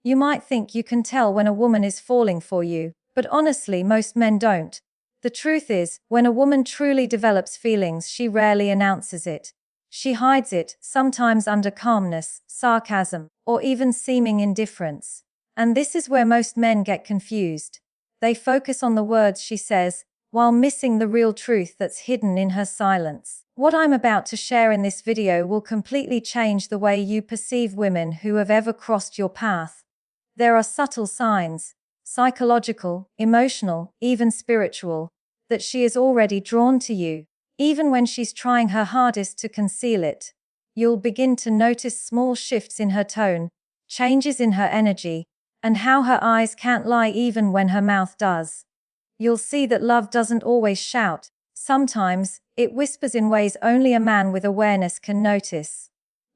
You might think you can tell when a woman is falling for you, but honestly, most men don't. The truth is, when a woman truly develops feelings, she rarely announces it. She hides it, sometimes under calmness, sarcasm, or even seeming indifference. And this is where most men get confused. They focus on the words she says, while missing the real truth that's hidden in her silence. What I'm about to share in this video will completely change the way you perceive women who have ever crossed your path. There are subtle signs, psychological, emotional, even spiritual, that she is already drawn to you, even when she's trying her hardest to conceal it. You'll begin to notice small shifts in her tone, changes in her energy, and how her eyes can't lie even when her mouth does. You'll see that love doesn't always shout. Sometimes, it whispers in ways only a man with awareness can notice.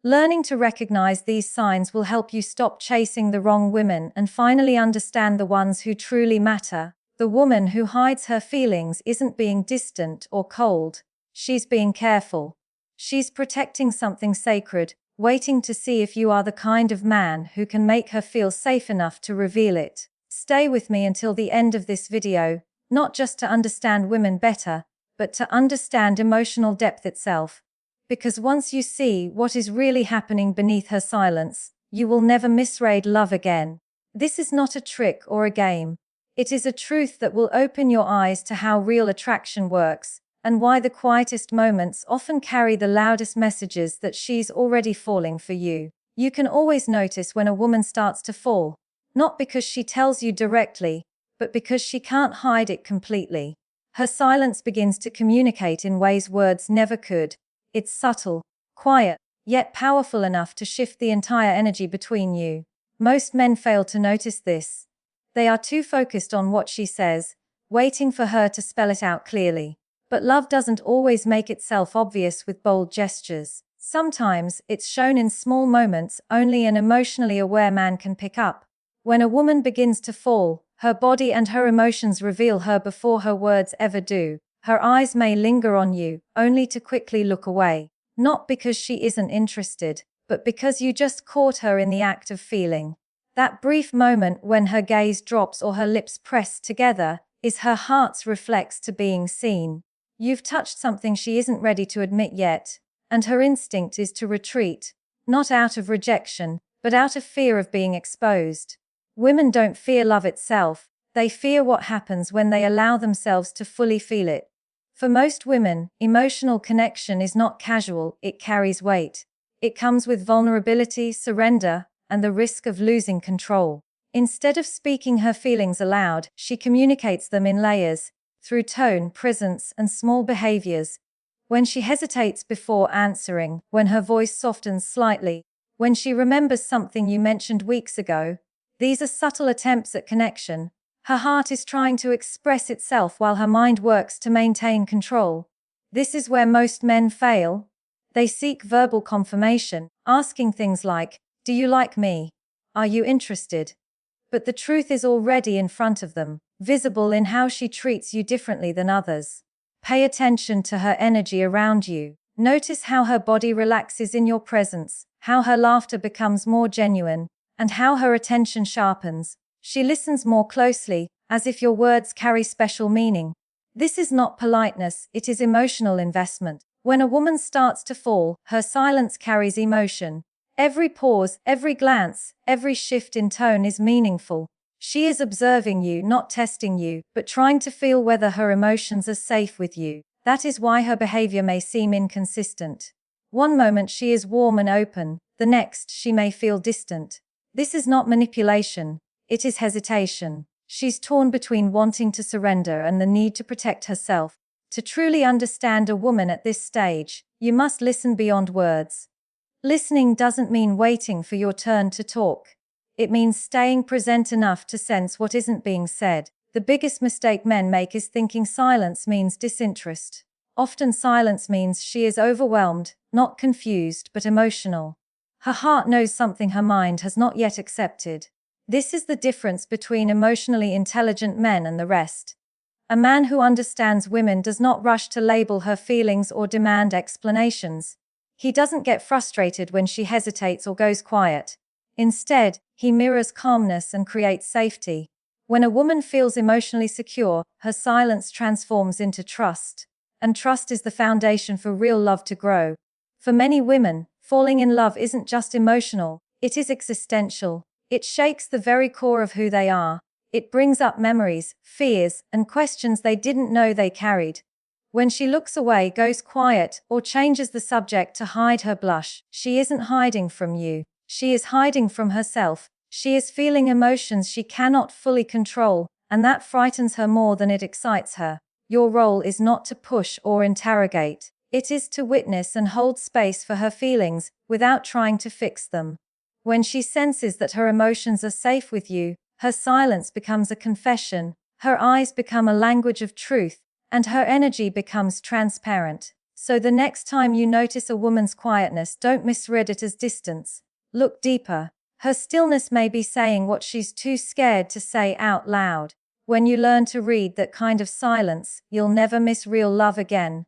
Learning to recognize these signs will help you stop chasing the wrong women and finally understand the ones who truly matter. The woman who hides her feelings isn't being distant or cold. She's being careful. She's protecting something sacred, waiting to see if you are the kind of man who can make her feel safe enough to reveal it. Stay with me until the end of this video, not just to understand women better, but to understand emotional depth itself. Because once you see what is really happening beneath her silence, you will never misread love again. This is not a trick or a game. It is a truth that will open your eyes to how real attraction works, and why the quietest moments often carry the loudest messages that she's already falling for you. You can always notice when a woman starts to fall, not because she tells you directly, but because she can't hide it completely. Her silence begins to communicate in ways words never could. It's subtle, quiet, yet powerful enough to shift the entire energy between you. Most men fail to notice this. They are too focused on what she says, waiting for her to spell it out clearly. But love doesn't always make itself obvious with bold gestures. Sometimes, it's shown in small moments only an emotionally aware man can pick up. When a woman begins to fall, her body and her emotions reveal her before her words ever do. Her eyes may linger on you, only to quickly look away. Not because she isn't interested, but because you just caught her in the act of feeling. That brief moment when her gaze drops or her lips press together is her heart's reflex to being seen. You've touched something she isn't ready to admit yet, and her instinct is to retreat, not out of rejection, but out of fear of being exposed. Women don't fear love itself, they fear what happens when they allow themselves to fully feel it. For most women, emotional connection is not casual, it carries weight. It comes with vulnerability, surrender, and the risk of losing control. Instead of speaking her feelings aloud, she communicates them in layers, through tone, presence, and small behaviors. When she hesitates before answering, when her voice softens slightly, when she remembers something you mentioned weeks ago, these are subtle attempts at connection. Her heart is trying to express itself while her mind works to maintain control. This is where most men fail. They seek verbal confirmation, asking things like, "Do you like me? Are you interested?" But the truth is already in front of them, visible in how she treats you differently than others. Pay attention to her energy around you. Notice how her body relaxes in your presence, how her laughter becomes more genuine, and how her attention sharpens. She listens more closely, as if your words carry special meaning. This is not politeness, it is emotional investment. When a woman starts to fall, her silence carries emotion. Every pause, every glance, every shift in tone is meaningful. She is observing you, not testing you, but trying to feel whether her emotions are safe with you. That is why her behavior may seem inconsistent. One moment she is warm and open, the next she may feel distant. This is not manipulation. It is hesitation. She's torn between wanting to surrender and the need to protect herself. To truly understand a woman at this stage, you must listen beyond words. Listening doesn't mean waiting for your turn to talk. It means staying present enough to sense what isn't being said. The biggest mistake men make is thinking silence means disinterest. Often silence means she is overwhelmed, not confused, but emotional. Her heart knows something her mind has not yet accepted. This is the difference between emotionally intelligent men and the rest. A man who understands women does not rush to label her feelings or demand explanations. He doesn't get frustrated when she hesitates or goes quiet. Instead, He mirrors calmness and creates safety. When a woman feels emotionally secure, her silence transforms into trust. And trust is the foundation for real love to grow. For many women, falling in love isn't just emotional, it is existential. It shakes the very core of who they are. It brings up memories, fears, and questions they didn't know they carried. When she looks away, goes quiet, or changes the subject to hide her blush, she isn't hiding from you. She is hiding from herself. She is feeling emotions she cannot fully control, and that frightens her more than it excites her. Your role is not to push or interrogate. It is to witness and hold space for her feelings, without trying to fix them. When she senses that her emotions are safe with you, her silence becomes a confession, her eyes become a language of truth, and her energy becomes transparent. So the next time you notice a woman's quietness, don't misread it as distance. Look deeper. Her stillness may be saying what she's too scared to say out loud. When you learn to read that kind of silence, you'll never miss real love again.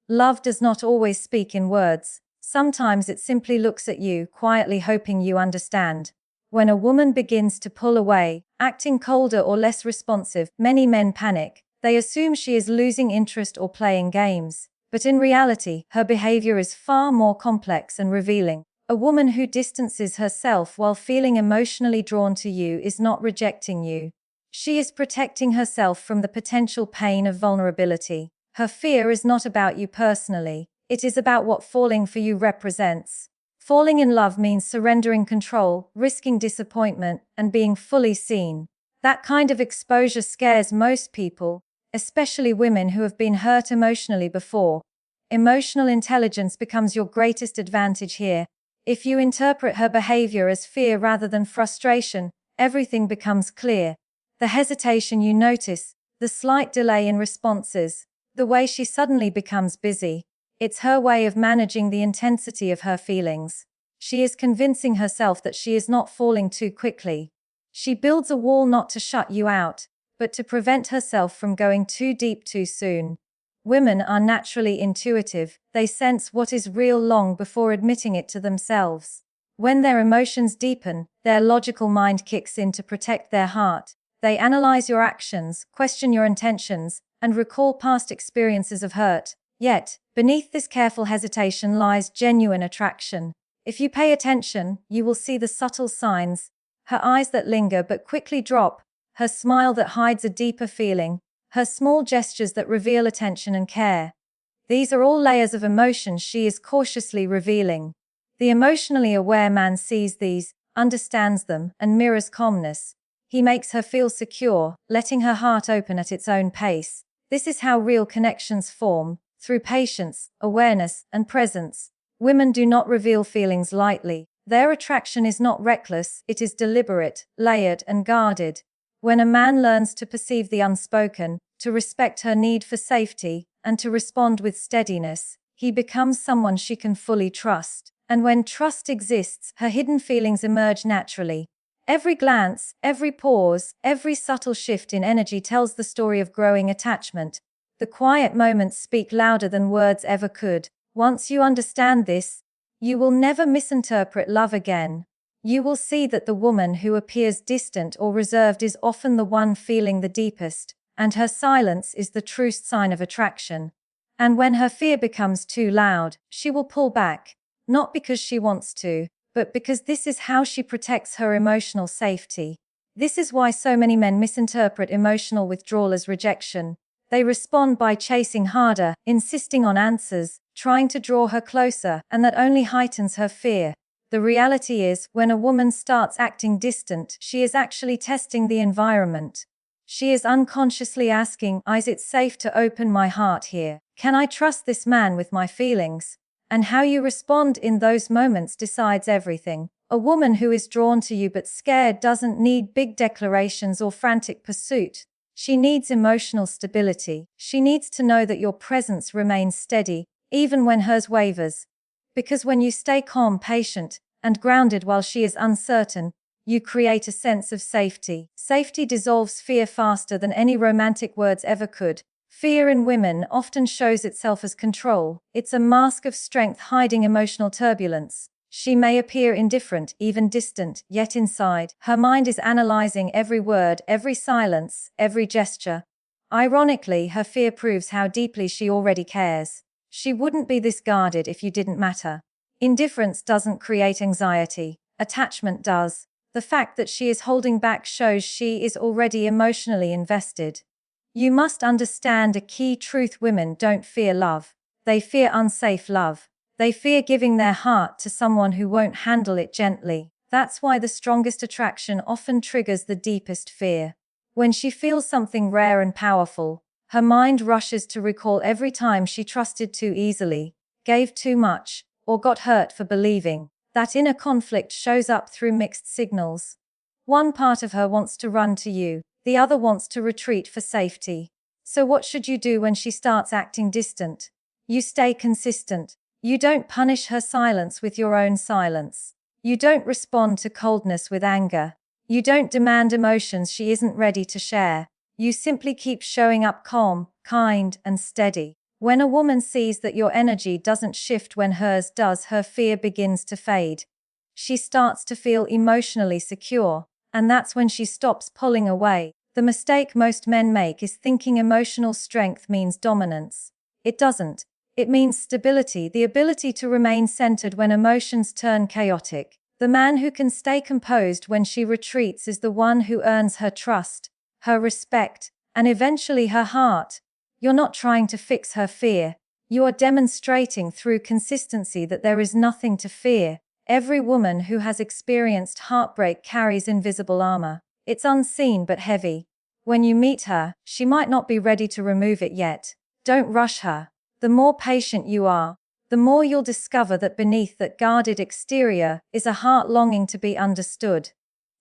Love does not always speak in words. Sometimes it simply looks at you, quietly hoping you understand. When a woman begins to pull away, acting colder or less responsive, many men panic. They assume she is losing interest or playing games. But in reality, her behavior is far more complex and revealing. A woman who distances herself while feeling emotionally drawn to you is not rejecting you. She is protecting herself from the potential pain of vulnerability. Her fear is not about you personally. It is about what falling for you represents. Falling in love means surrendering control, risking disappointment, and being fully seen. That kind of exposure scares most people, especially women who have been hurt emotionally before. Emotional intelligence becomes your greatest advantage here. If you interpret her behavior as fear rather than frustration, everything becomes clear. The hesitation you notice, the slight delay in responses, the way she suddenly becomes busy. It's her way of managing the intensity of her feelings. She is convincing herself that she is not falling too quickly. She builds a wall not to shut you out, but to prevent herself from going too deep too soon. Women are naturally intuitive. They sense what is real long before admitting it to themselves. When their emotions deepen, their logical mind kicks in to protect their heart. They analyze your actions, question your intentions, and recall past experiences of hurt. Yet, beneath this careful hesitation lies genuine attraction. If you pay attention, you will see the subtle signs, her eyes that linger but quickly drop, her smile that hides a deeper feeling, her small gestures that reveal attention and care. These are all layers of emotion she is cautiously revealing. The emotionally aware man sees these, understands them, and mirrors calmness. He makes her feel secure, letting her heart open at its own pace. This is how real connections form, through patience, awareness, and presence. Women do not reveal feelings lightly. Their attraction is not reckless, it is deliberate, layered, and guarded. When a man learns to perceive the unspoken, to respect her need for safety, and to respond with steadiness, he becomes someone she can fully trust. And when trust exists, her hidden feelings emerge naturally. Every glance, every pause, every subtle shift in energy tells the story of growing attachment. The quiet moments speak louder than words ever could. Once you understand this, you will never misinterpret love again. You will see that the woman who appears distant or reserved is often the one feeling the deepest, and her silence is the truest sign of attraction. And when her fear becomes too loud, she will pull back, not because she wants to, but because this is how she protects her emotional safety. This is why so many men misinterpret emotional withdrawal as rejection. They respond by chasing harder, insisting on answers, trying to draw her closer, and that only heightens her fear. The reality is, when a woman starts acting distant, she is actually testing the environment. She is unconsciously asking, is it safe to open my heart here? Can I trust this man with my feelings? And how you respond in those moments decides everything. A woman who is drawn to you but scared doesn't need big declarations or frantic pursuit. She needs emotional stability. She needs to know that your presence remains steady, even when hers wavers. Because when you stay calm, patient, and grounded while she is uncertain, you create a sense of safety. Safety dissolves fear faster than any romantic words ever could. Fear in women often shows itself as control. It's a mask of strength hiding emotional turbulence. She may appear indifferent, even distant, yet inside, her mind is analyzing every word, every silence, every gesture. Ironically, her fear proves how deeply she already cares. She wouldn't be this guarded if you didn't matter. Indifference doesn't create anxiety. Attachment does. The fact that she is holding back shows she is already emotionally invested. You must understand a key truth: women don't fear love. They fear unsafe love. They fear giving their heart to someone who won't handle it gently. That's why the strongest attraction often triggers the deepest fear. When she feels something rare and powerful, her mind rushes to recall every time she trusted too easily, gave too much, or got hurt for believing. That inner conflict shows up through mixed signals. One part of her wants to run to you, the other wants to retreat for safety. So what should you do when she starts acting distant? You stay consistent. You don't punish her silence with your own silence. You don't respond to coldness with anger. You don't demand emotions she isn't ready to share. You simply keep showing up calm, kind, and steady. When a woman sees that your energy doesn't shift when hers does, her fear begins to fade. She starts to feel emotionally secure, and that's when she stops pulling away. The mistake most men make is thinking emotional strength means dominance. It doesn't. It means stability, the ability to remain centered when emotions turn chaotic. The man who can stay composed when she retreats is the one who earns her trust, her respect, and eventually her heart. You're not trying to fix her fear. You are demonstrating through consistency that there is nothing to fear. Every woman who has experienced heartbreak carries invisible armor. It's unseen but heavy. When you meet her, she might not be ready to remove it yet. Don't rush her. The more patient you are, the more you'll discover that beneath that guarded exterior is a heart longing to be understood.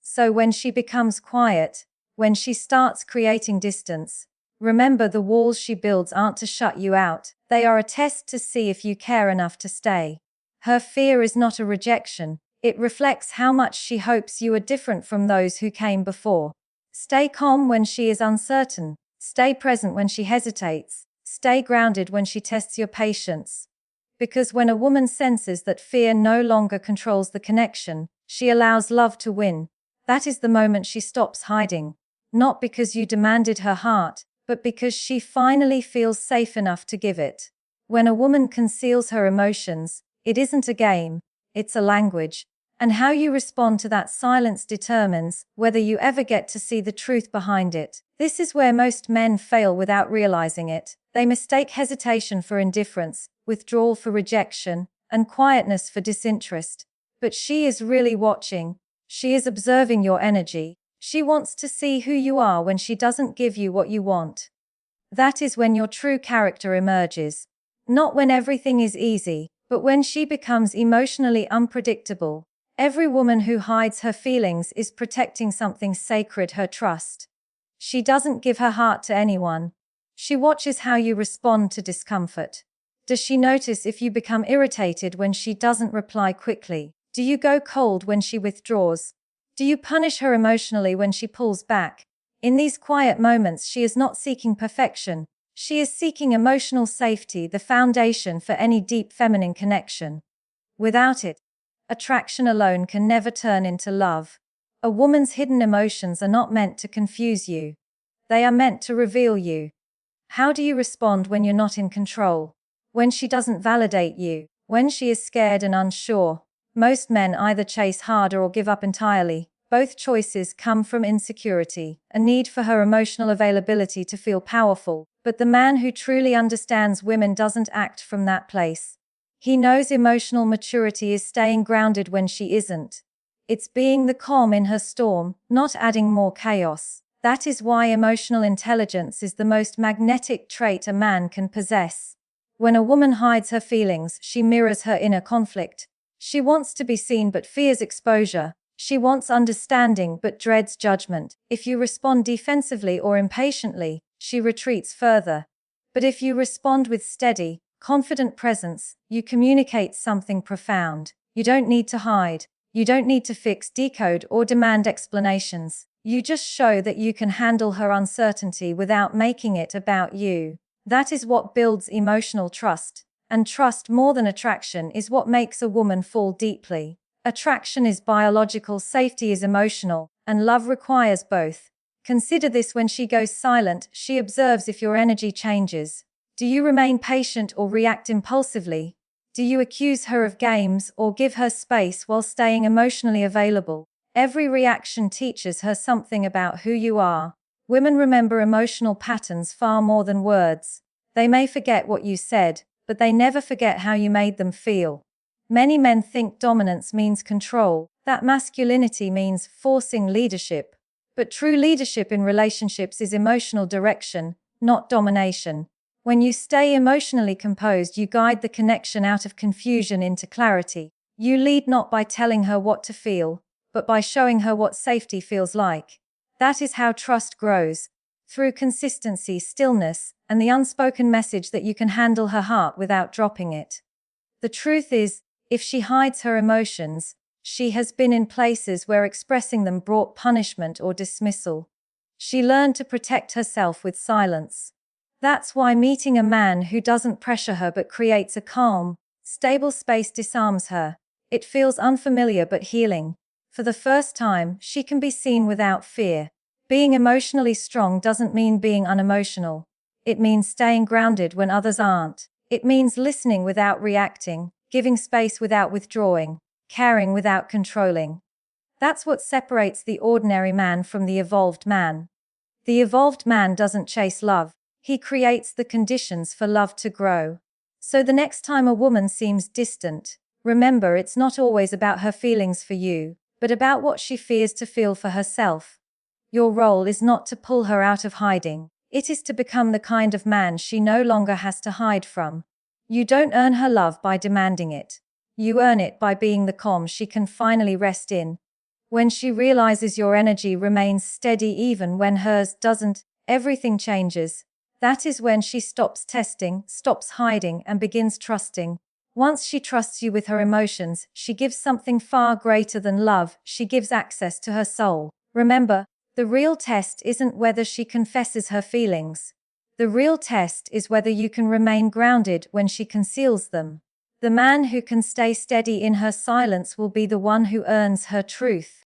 So when she becomes quiet, when she starts creating distance, remember the walls she builds aren't to shut you out, they are a test to see if you care enough to stay. Her fear is not a rejection, it reflects how much she hopes you are different from those who came before. Stay calm when she is uncertain, stay present when she hesitates, stay grounded when she tests your patience. Because when a woman senses that fear no longer controls the connection, she allows love to win. That is the moment she stops hiding. Not because you demanded her heart, but because she finally feels safe enough to give it. When a woman conceals her emotions, it isn't a game, it's a language. And how you respond to that silence determines whether you ever get to see the truth behind it. This is where most men fail without realizing it. They mistake hesitation for indifference, withdrawal for rejection, and quietness for disinterest. But she is really watching. She is observing your energy. She wants to see who you are when she doesn't give you what you want. That is when your true character emerges. Not when everything is easy, but when she becomes emotionally unpredictable. Every woman who hides her feelings is protecting something sacred: her trust. She doesn't give her heart to anyone. She watches how you respond to discomfort. Does she notice if you become irritated when she doesn't reply quickly? Do you go cold when she withdraws? Do you punish her emotionally when she pulls back? In these quiet moments, she is not seeking perfection. She is seeking emotional safety, the foundation for any deep feminine connection. Without it, attraction alone can never turn into love. A woman's hidden emotions are not meant to confuse you. They are meant to reveal you. How do you respond when you're not in control? When she doesn't validate you? When she is scared and unsure? Most men either chase harder or give up entirely. Both choices come from insecurity, a need for her emotional availability to feel powerful. But the man who truly understands women doesn't act from that place. He knows emotional maturity is staying grounded when she isn't. It's being the calm in her storm, not adding more chaos. That is why emotional intelligence is the most magnetic trait a man can possess. When a woman hides her feelings, she mirrors her inner conflict. She wants to be seen but fears exposure. She wants understanding but dreads judgment. If you respond defensively or impatiently, she retreats further. But if you respond with steady, confident presence, you communicate something profound. You don't need to hide. You don't need to fix, decode, or demand explanations. You just show that you can handle her uncertainty without making it about you. That is what builds emotional trust. And trust more than attraction is what makes a woman fall deeply. Attraction is biological, safety is emotional, and love requires both. Consider this: when she goes silent, she observes if your energy changes. Do you remain patient or react impulsively? Do you accuse her of games or give her space while staying emotionally available? Every reaction teaches her something about who you are. Women remember emotional patterns far more than words. They may forget what you said, but they never forget how you made them feel. Many men think dominance means control, that masculinity means forcing leadership. But true leadership in relationships is emotional direction, not domination. When you stay emotionally composed, you guide the connection out of confusion into clarity. You lead not by telling her what to feel, but by showing her what safety feels like. That is how trust grows, through consistency, stillness, and the unspoken message that you can handle her heart without dropping it. The truth is, if she hides her emotions, she has been in places where expressing them brought punishment or dismissal. She learned to protect herself with silence. That's why meeting a man who doesn't pressure her but creates a calm, stable space disarms her. It feels unfamiliar but healing. For the first time, she can be seen without fear. Being emotionally strong doesn't mean being unemotional. It means staying grounded when others aren't. It means listening without reacting, giving space without withdrawing, caring without controlling. That's what separates the ordinary man from the evolved man. The evolved man doesn't chase love. He creates the conditions for love to grow. So the next time a woman seems distant, remember it's not always about her feelings for you, but about what she fears to feel for herself. Your role is not to pull her out of hiding. It is to become the kind of man she no longer has to hide from. You don't earn her love by demanding it. You earn it by being the calm she can finally rest in. When she realizes your energy remains steady even when hers doesn't, everything changes. That is when she stops testing, stops hiding, and begins trusting. Once she trusts you with her emotions, she gives something far greater than love. She gives access to her soul. Remember, the real test isn't whether she confesses her feelings. The real test is whether you can remain grounded when she conceals them. The man who can stay steady in her silence will be the one who earns her truth.